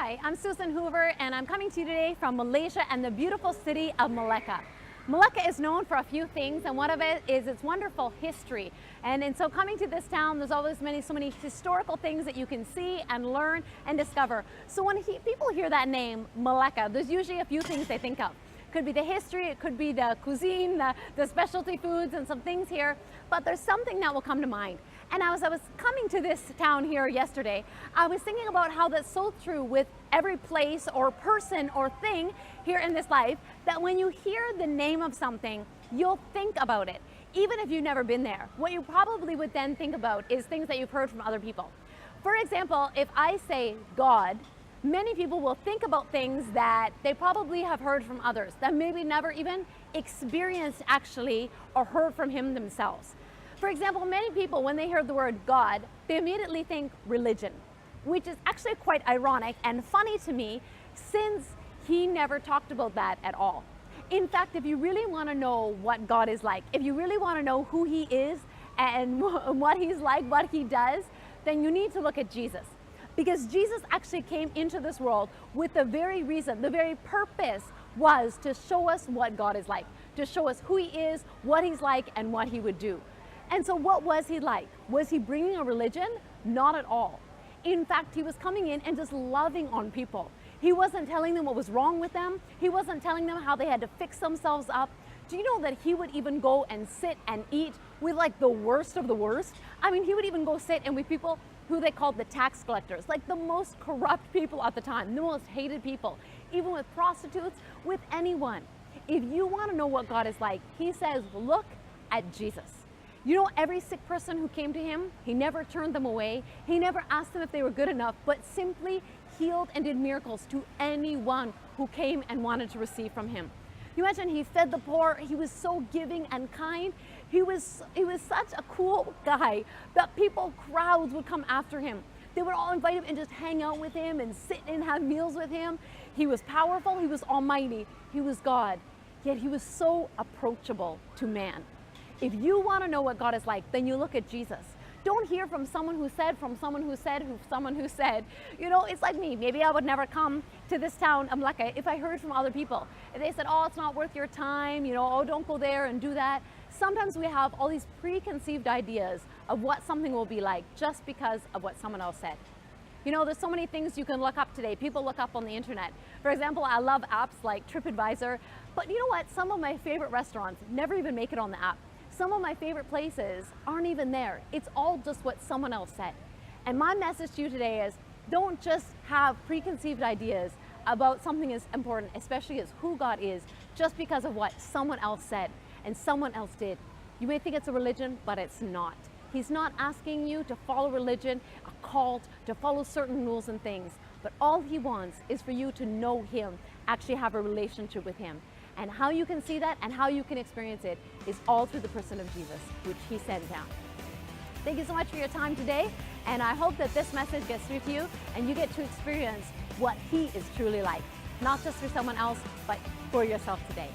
Hi, I'm Susan Hoover and I'm coming to you today from Malaysia and the beautiful city of Malacca. Malacca is known for a few things, and one of it is its wonderful history. And so coming to this town, there's always so many historical things that you can see and learn and discover. So when people hear that name, Malacca, there's usually a few things they think of. Could be the history, it could be the cuisine, the specialty foods and some things here, but there's something that will come to mind. And as I was coming to this town here yesterday, I was thinking about how that's so true with every place or person or thing here in this life, that when you hear the name of something, you'll think about it, even if you've never been there. What you probably would then think about is things that you've heard from other people. For example, if I say God, many people will think about things that they probably have heard from others, that maybe never even experienced actually or heard from him themselves. For example, many people, when they hear the word God, they immediately think religion, which is actually quite ironic and funny to me, since he never talked about that at all. In fact, if you really want to know what God is like, if you really want to know who he is and what he's like, what he does, then you need to look at Jesus. Because Jesus actually came into this world with the very reason, the very purpose was to show us what God is like, to show us who he is, what he's like, and what he would do. And so what was he like? Was he bringing a religion? Not at all. In fact, he was coming in and just loving on people. He wasn't telling them what was wrong with them. He wasn't telling them how they had to fix themselves up. Do you know that he would even go and sit and eat with like the worst of the worst? I mean, he would even go sit and with people who they called the tax collectors, like the most corrupt people at the time, the most hated people, even with prostitutes, with anyone. If you want to know what God is like, he says, look at Jesus. You know, every sick person who came to him, he never turned them away. He never asked them if they were good enough, but simply healed and did miracles to anyone who came and wanted to receive from him. You imagine, he fed the poor. He was so giving and kind. He was such a cool guy that crowds would come after him. They would all invite him and just hang out with him and sit and have meals with him. He was powerful. He was almighty. He was God. Yet he was so approachable to man. If you want to know what God is like, then you look at Jesus. Don't hear from someone who said, you know, it's like me. Maybe I would never come to this town, Malacca, if I heard from other people. If they said, oh, it's not worth your time, you know, oh, don't go there and do that. Sometimes we have all these preconceived ideas of what something will be like just because of what someone else said. You know, there's so many things you can look up today. People look up on the internet. For example, I love apps like TripAdvisor, but you know what? Some of my favorite restaurants never even make it on the app. Some of my favorite places aren't even there. It's all just what someone else said. And my message to you today is, don't just have preconceived ideas about something as important, especially as who God is, just because of what someone else said and someone else did. You may think it's a religion, but it's not. He's not asking you to follow religion, a cult, to follow certain rules and things, but all he wants is for you to know him, actually have a relationship with him. And how you can see that and how you can experience it is all through the person of Jesus, which he sent down. Thank you so much for your time today, and I hope that this message gets through to you and you get to experience what he is truly like, not just for someone else, but for yourself today.